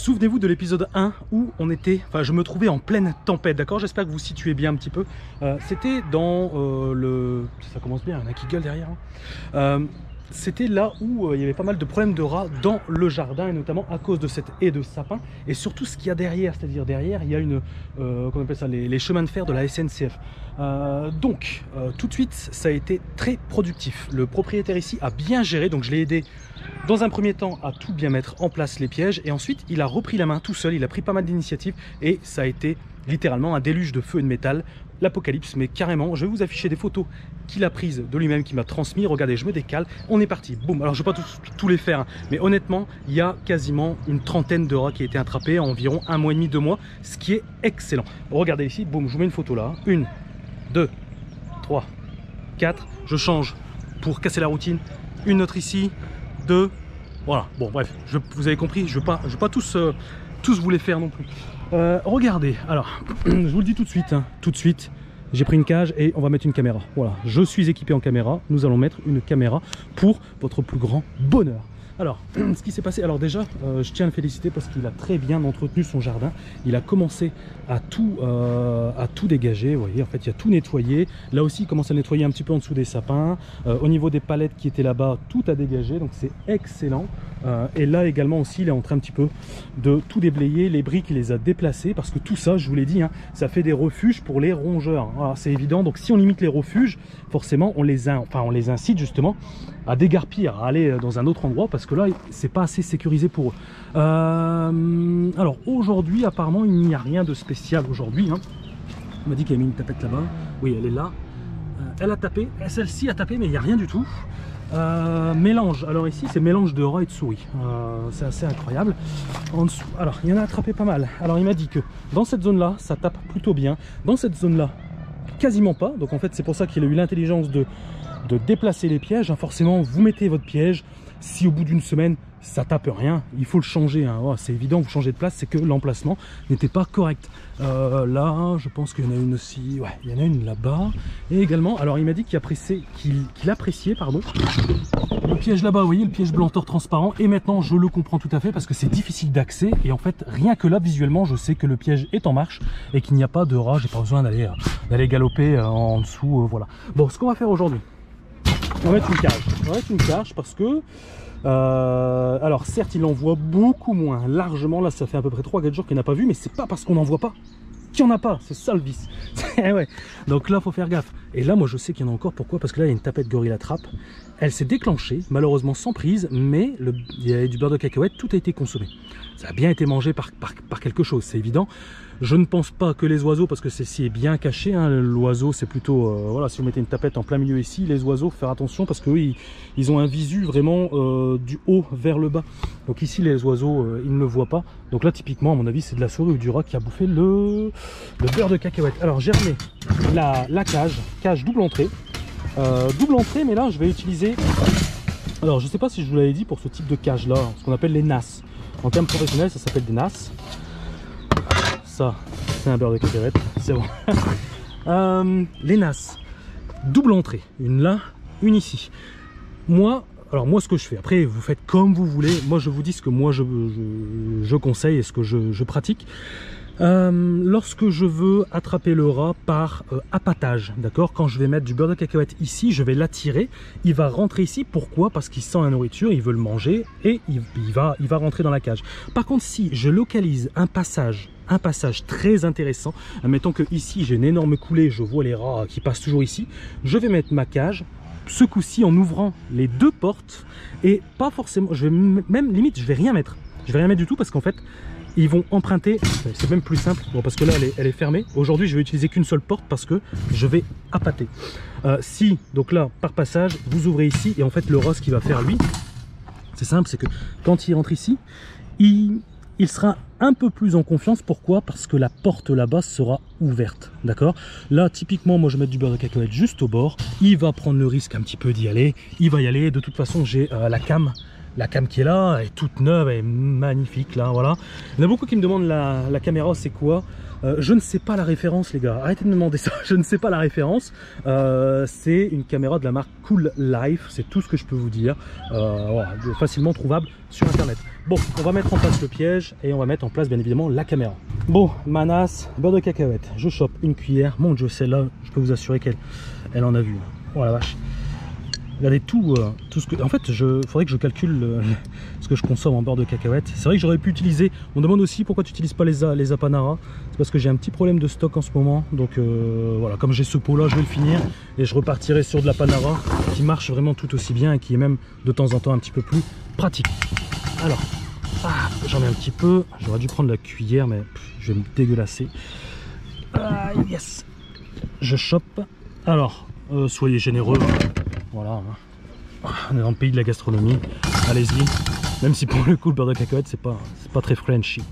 Souvenez-vous de l'épisode 1 où on était, enfin je me trouvais en pleine tempête, d'accord? J'espère que vous situez bien un petit peu. C'était dans ça commence bien, il y en a qui gueulent derrière. Hein. C'était là où il y avait pas mal de problèmes de rats dans le jardin, et notamment à cause de cette haie de sapin et surtout ce qu'il y a derrière, c'est-à-dire derrière il y a une, comment on appelle ça, les chemins de fer de la SNCF. Donc tout de suite ça a été très productif. Le propriétaire ici a bien géré, donc je l'ai aidé dans un premier temps à tout bien mettre en place les pièges, et ensuite il a repris la main tout seul, il a pris pas mal d'initiatives et ça a été littéralement un déluge de feu et de métal. L'apocalypse, mais carrément. Je vais vous afficher des photos qu'il a prises de lui-même, qu'il m'a transmis. Regardez, je me décale, on est parti, boum. Alors je ne vais pas tous les faire, hein, mais honnêtement il y a quasiment une trentaine de rats qui a été attrapés en environ 1 mois et demi, 2 mois, ce qui est excellent. Regardez ici, boum, je vous mets une photo là, 1, 2, 3, 4, je change pour casser la routine, une autre ici, 2, voilà, bon bref, vous avez compris, je ne veux pas tous vous les faire non plus. Regardez, alors je vous le dis tout de suite, j'ai pris une cage et on va mettre une caméra. Voilà, je suis équipé en caméra, nous allons mettre une caméra pour votre plus grand bonheur. Alors, ce qui s'est passé, alors déjà, je tiens à le féliciter parce qu'il a très bien entretenu son jardin. Il a commencé à tout dégager, vous voyez, en fait, il a tout nettoyé. Là aussi, il commence à nettoyer un petit peu en dessous des sapins. Au niveau des palettes qui étaient là-bas, tout a dégagé, donc c'est excellent. Et là également aussi, il est en train un petit peu de tout déblayer. Les briques, il les a déplacées parce que tout ça, je vous l'ai dit, hein, ça fait des refuges pour les rongeurs. Voilà, c'est évident, donc si on limite les refuges, forcément, on les incite justement à dégarpir, à aller dans un autre endroit parce que là, c'est pas assez sécurisé pour eux. Alors aujourd'hui, apparemment, il n'y a rien de spécial aujourd'hui. Hein. On m'a dit qu'il y avait mis une tapette là-bas. Oui, elle est là. Elle a tapé. Celle-ci a tapé, mais il n'y a rien du tout. Mélange. Alors ici, c'est mélange de rats et de souris. C'est assez incroyable. En dessous, alors il y en a attrapé pas mal. Alors il m'a dit que dans cette zone-là, ça tape plutôt bien. Dans cette zone-là, quasiment pas. Donc en fait, c'est pour ça qu'il a eu l'intelligence de déplacer les pièges. Forcément, vous mettez votre piège. Si au bout d'une semaine ça tape rien, il faut le changer, hein. Oh, c'est évident, vous changez de place, c'est que l'emplacement n'était pas correct. Là je pense qu'il y en a une aussi, ouais, il y en a une là-bas. Et également, alors il m'a dit qu'il appréciait pardon, le piège là-bas, vous voyez, le piège blanc transparent. Et maintenant je le comprends tout à fait parce que c'est difficile d'accès. Et en fait, rien que là visuellement, je sais que le piège est en marche et qu'il n'y a pas de rat. J'ai pas besoin d'aller galoper en dessous, voilà. Bon, ce qu'on va faire aujourd'hui, on va mettre une cage. On va mettre une cage parce que alors certes il en voit beaucoup moins, largement. Là ça fait à peu près 3-4 jours qu'il n'a pas vu, mais c'est pas parce qu'on n'en voit pas qu'il n'y en a pas, c'est ça le vice. Ouais. Donc là faut faire gaffe. Et là moi je sais qu'il y en a encore, pourquoi? Parce que là il y a une tapette gorille trappe. Elle s'est déclenchée, malheureusement sans prise, mais il y avait du beurre de cacahuète, tout a été consommé. Ça a bien été mangé par quelque chose, c'est évident. Je ne pense pas que les oiseaux, parce que ceci est bien caché, hein, l'oiseau c'est plutôt, voilà, si vous mettez une tapette en plein milieu ici, les oiseaux, faire attention parce que ils ont un visu vraiment du haut vers le bas. Donc ici les oiseaux, ils ne le voient pas. Donc là typiquement à mon avis c'est de la souris ou du rat qui a bouffé le beurre de cacahuète. Alors j'ai remis la cage double entrée. Double entrée, mais là je vais utiliser, alors je sais pas si je vous l'avais dit, pour ce type de cage là, ce qu'on appelle les NAS. En termes professionnels ça s'appelle des NAS. Ça c'est un beurre de cacahuète, c'est bon. Les NAS double entrée, une là, une ici. Moi ce que je fais, après vous faites comme vous voulez, moi je vous dis ce que moi je conseille et ce que je pratique. Lorsque je veux attraper le rat par appâtage, d'accord, quand je vais mettre du beurre de cacahuète ici, je vais l'attirer, il va rentrer ici. Pourquoi? Parce qu'il sent la nourriture, il veut le manger et il va rentrer dans la cage. Par contre, si je localise un passage très intéressant, admettons que ici j'ai une énorme coulée, je vois les rats qui passent toujours ici, je vais mettre ma cage, ce coup-ci en ouvrant les 2 portes, et pas forcément, je vais même limite, je vais rien mettre du tout, parce qu'en fait ils vont emprunter, c'est même plus simple, bon, parce que là elle est fermée. Aujourd'hui je vais utiliser qu'une seule porte parce que je vais appâter. Si, donc là par passage, vous ouvrez ici, et en fait le rat, ce qu'il va faire lui, c'est simple, c'est que quand il rentre ici, il sera un peu plus en confiance. Pourquoi? Parce que la porte là-bas sera ouverte, d'accord. Là typiquement moi je vais mettre du beurre de cacahuète juste au bord, il va prendre le risque un petit peu d'y aller, il va y aller. De toute façon j'ai la cam la cam qui est là, elle est toute neuve, elle est magnifique là, voilà. Il y en a beaucoup qui me demandent la caméra, c'est quoi? Je ne sais pas la référence les gars, arrêtez de me demander ça, je ne sais pas la référence. C'est une caméra de la marque Cool Life, c'est tout ce que je peux vous dire. Voilà, facilement trouvable sur internet. Bon, on va mettre en place le piège et on va mettre en place bien évidemment la caméra. Bon, Manas, beurre de cacahuète, je chope une cuillère, mon dieu celle-là, je peux vous assurer qu'elle en a vu. Oh la vache. Regardez tout ce que... En fait, faudrait que je calcule ce que je consomme en beurre de cacahuète. C'est vrai que j'aurais pu utiliser... On demande aussi pourquoi tu n'utilises pas les Apanara. C'est parce que j'ai un petit problème de stock en ce moment. Donc voilà, comme j'ai ce pot-là, je vais le finir. Et je repartirai sur de l'Apanara qui marche vraiment tout aussi bien et qui est même de temps en temps un petit peu plus pratique. Alors, j'en ai un petit peu. J'aurais dû prendre la cuillère, mais je vais me dégueulasser. Yes. Je chope. Alors, soyez généreux. Voilà, on est dans le pays de la gastronomie, allez-y, même si pour le coup le beurre de cacahuète c'est pas très Frenchy.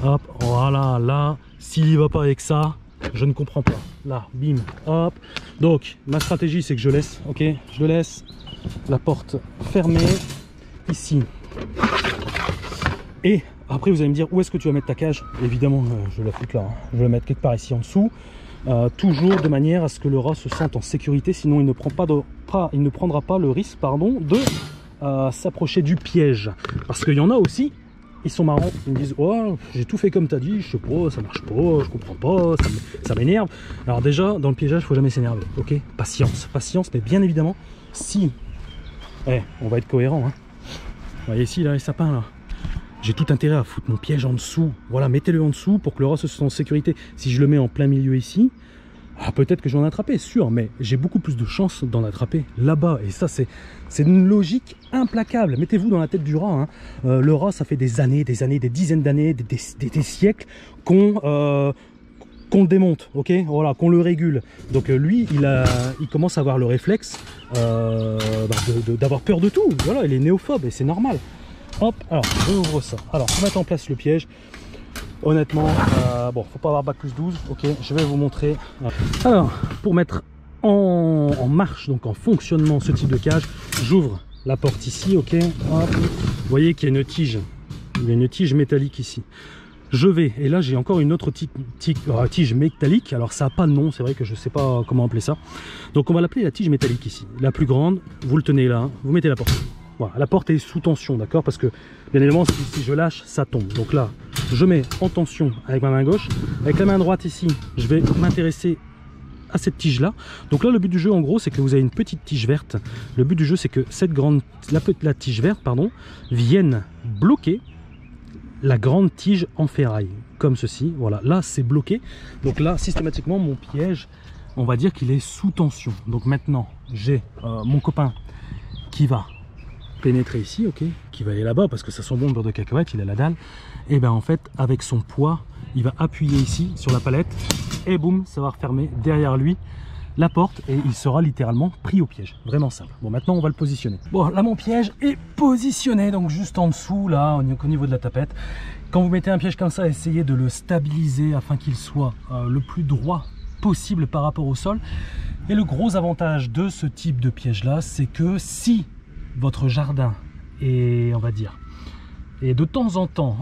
Hop, voilà, là, s'il y va pas avec ça, je ne comprends pas. Là, bim, hop. Donc, ma stratégie c'est que je laisse, ok, je laisse la porte fermée, ici. Et après vous allez me dire, où est-ce que tu vas mettre ta cage? Évidemment, je vais la foutre là, hein. Je vais la mettre quelque part ici en dessous. Toujours de manière à ce que le rat se sente en sécurité, sinon il ne prendra pas le risque de s'approcher du piège. Parce qu'il y en a aussi, ils sont marrants, ils me disent oh j'ai tout fait comme tu as dit, je sais pas, ça marche pas, je comprends pas, ça m'énerve. Alors déjà dans le piégeage il faut jamais s'énerver, ok, patience, mais bien évidemment si, on va être cohérent, hein. Vous voyez ici là les sapins là, j'ai tout intérêt à foutre mon piège en dessous. Voilà, mettez-le en dessous pour que le rat se sente en sécurité. Si je le mets en plein milieu ici, peut-être que je vais en attraper, sûr, mais j'ai beaucoup plus de chances d'en attraper là-bas. Et ça, c'est une logique implacable. Mettez-vous dans la tête du rat, hein. Le rat, ça fait des années, des dizaines d'années, des siècles qu'on le démonte, ok, voilà, qu'on le régule. Donc lui, il commence à avoir le réflexe d'avoir peur de tout. Voilà, il est néophobe et c'est normal. Hop, alors je ouvre ça. Alors pour mettre en place le piège, honnêtement, bon, faut pas avoir bac plus 12, ok, je vais vous montrer. Alors, pour mettre en marche, donc en fonctionnement ce type de cage, j'ouvre la porte ici, ok, hop. Vous voyez qu'il y a une tige, il y a une tige métallique ici. Je vais, et là j'ai encore une autre tige métallique, alors ça n'a pas de nom, c'est vrai que je ne sais pas comment appeler ça. Donc on va l'appeler la tige métallique ici. La plus grande, vous le tenez là, vous mettez la porte. Voilà, la porte est sous tension, d'accord, parce que bien évidemment si je lâche, ça tombe. Donc là, je mets en tension avec ma main gauche. Avec la main droite ici, je vais m'intéresser à cette tige là. Donc là le but du jeu en gros c'est que vous avez une petite tige verte. Le but du jeu c'est que la tige verte pardon, vienne bloquer la grande tige en ferraille. Comme ceci, voilà, là c'est bloqué. Donc là systématiquement mon piège, on va dire qu'il est sous tension. Donc maintenant j'ai mon copain qui va pénétrer ici, ok, qui va aller là-bas parce que ça sent bon le beurre de cacahuète, il a la dalle. Et bien en fait avec son poids il va appuyer ici sur la palette et boum, ça va refermer derrière lui la porte et il sera littéralement pris au piège. Vraiment simple. Bon, maintenant on va le positionner. Bon, là mon piège est positionné, donc juste en dessous, là, au niveau de la tapette. Quand vous mettez un piège comme ça, essayez de le stabiliser afin qu'il soit le plus droit possible par rapport au sol. Et le gros avantage de ce type de piège là, c'est que si votre jardin est, on va dire, et de temps en temps,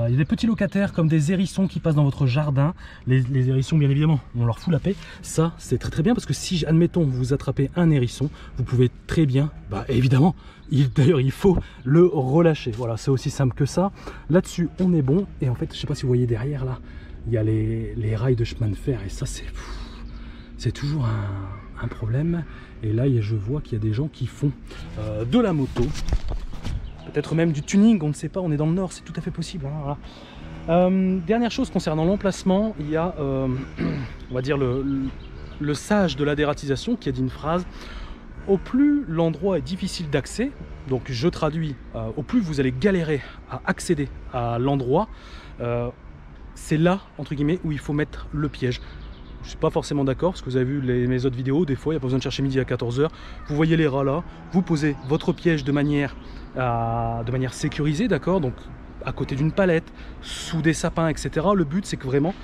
il y a des petits locataires comme des hérissons qui passent dans votre jardin. Les hérissons, bien évidemment, on leur fout la paix. Ça, c'est très très bien parce que si, admettons, vous attrapez un hérisson, vous pouvez très bien, évidemment, d'ailleurs, il faut le relâcher. Voilà, c'est aussi simple que ça. Là-dessus, on est bon. Et en fait, je ne sais pas si vous voyez derrière, là, il y a les rails de chemin de fer. Et ça, c'est toujours un problème. Et là, je vois qu'il y a des gens qui font de la moto. Peut-être même du tuning, on ne sait pas, on est dans le nord, c'est tout à fait possible, hein, voilà. Dernière chose concernant l'emplacement, il y a, on va dire, le sage de la dératisation qui a dit une phrase: au plus l'endroit est difficile d'accès, donc je traduis, au plus vous allez galérer à accéder à l'endroit, c'est là, entre guillemets, où il faut mettre le piège. Je ne suis pas forcément d'accord, parce que vous avez vu mes autres vidéos, des fois il n'y a pas besoin de chercher midi à 14 h. Vous voyez les rats là, vous posez votre piège de manière sécurisée, d'accord, donc à côté d'une palette, sous des sapins, etc. Le but c'est que vraiment,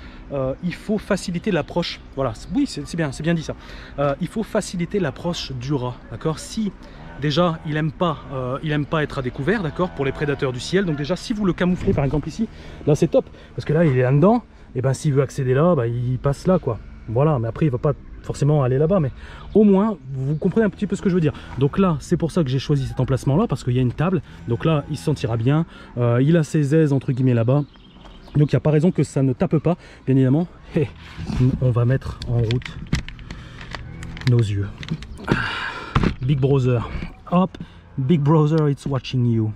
il faut faciliter l'approche, voilà, oui c'est bien dit ça, il faut faciliter l'approche du rat, d'accord. Si déjà il aime pas être à découvert, d'accord, pour les prédateurs du ciel. Donc déjà si vous le camouflez par exemple ici, là c'est top, parce que là il est là-dedans, et ben s'il veut accéder là, bah, il passe là quoi. Voilà, mais après il va pas forcément aller là-bas, mais au moins vous comprenez un petit peu ce que je veux dire. Donc là c'est pour ça que j'ai choisi cet emplacement là, parce qu'il y a une table, donc là il se sentira bien, il a ses aises entre guillemets là-bas, donc il n'y a pas raison que ça ne tape pas, bien évidemment. Et on va mettre en route nos yeux. Big Brother, hop, Big Brother it's watching you.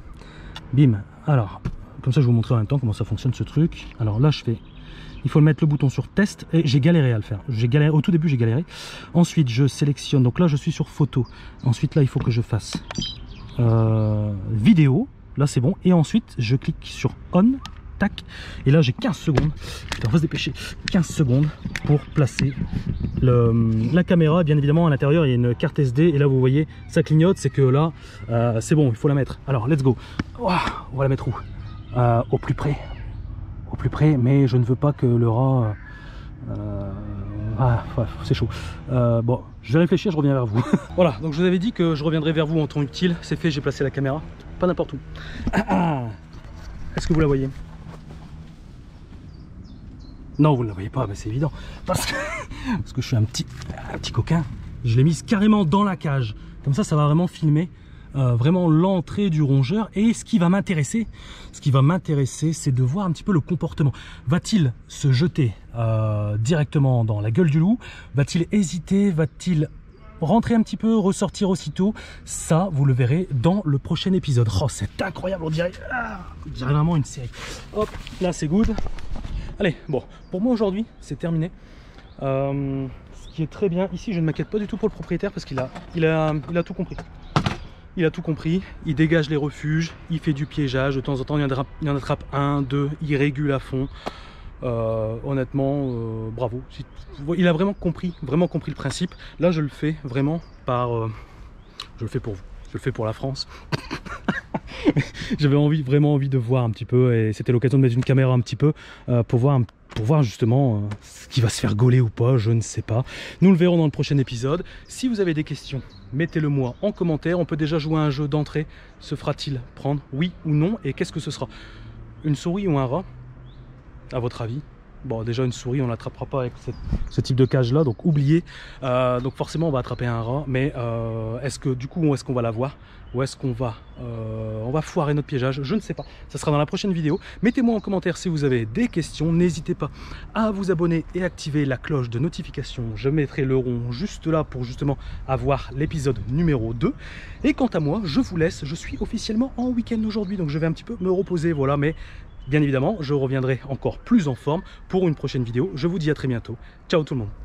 Bim. Alors comme ça je vais vous montrer en même temps comment ça fonctionne ce truc. Alors là je fais, il faut mettre le bouton sur test, et j'ai galéré à le faire. J'ai galéré au tout début, j'ai galéré. Ensuite je sélectionne, donc là je suis sur photo. Ensuite là il faut que je fasse vidéo, là c'est bon, et ensuite je clique sur on. Tac. Et là j'ai 15 secondes, putain, on va se dépêcher, 15 secondes pour placer la caméra. Bien évidemment à l'intérieur il y a une carte SD, et là vous voyez ça clignote, c'est que là c'est bon, il faut la mettre. Alors let's go. On va la mettre où? Au plus près, mais je ne veux pas que le rat c'est chaud. Bon, je vais réfléchir, je reviens vers vous. Voilà, donc je vous avais dit que je reviendrai vers vous en temps utile. C'est fait, j'ai placé la caméra, pas n'importe où. Est-ce que vous la voyez? Non, vous ne la voyez pas, mais c'est évident. Parce que je suis un petit coquin. Je l'ai mise carrément dans la cage. Comme ça va vraiment filmer vraiment l'entrée du rongeur. Et ce qui va m'intéresser, c'est de voir un petit peu le comportement. Va-t-il se jeter directement dans la gueule du loup? Va-t-il hésiter? Va-t-il rentrer un petit peu, ressortir aussitôt? Ça, vous le verrez dans le prochain épisode. Oh, c'est incroyable, on dirait vraiment une série. Hop, là c'est good. Allez, bon, pour moi aujourd'hui, c'est terminé. Ce qui est très bien, ici je ne m'inquiète pas du tout pour le propriétaire, parce qu'il a tout compris. Il a tout compris, il dégage les refuges, il fait du piégeage, de temps en temps il en attrape un, deux, il régule à fond. Honnêtement, bravo. Il a vraiment compris le principe. Là je le fais vraiment je le fais pour vous, je le fais pour la France. J'avais vraiment envie de voir un petit peu, et c'était l'occasion de mettre une caméra un petit peu pour voir justement ce qui va se faire gauler ou pas, je ne sais pas. Nous le verrons dans le prochain épisode. Si vous avez des questions, mettez-le moi en commentaire. On peut déjà jouer à un jeu d'entrée. Se fera-t-il prendre, oui ou non? Et qu'est-ce que ce sera? Une souris ou un rat, à votre avis? Bon, déjà une souris on l'attrapera pas avec ce type de cage là, donc oubliez. Donc forcément on va attraper un rat, mais est-ce que du coup où est-ce qu'on va la voir, ou est-ce qu'on va foirer notre piégeage? Je ne sais pas, ça sera dans la prochaine vidéo. Mettez-moi en commentaire si vous avez des questions, n'hésitez pas à vous abonner et activer la cloche de notification. Je mettrai le rond juste là pour justement avoir l'épisode numéro 2. Et quant à moi, je vous laisse, je suis officiellement en week-end aujourd'hui, donc je vais un petit peu me reposer, voilà, mais bien évidemment, je reviendrai encore plus en forme pour une prochaine vidéo. Je vous dis à très bientôt. Ciao tout le monde.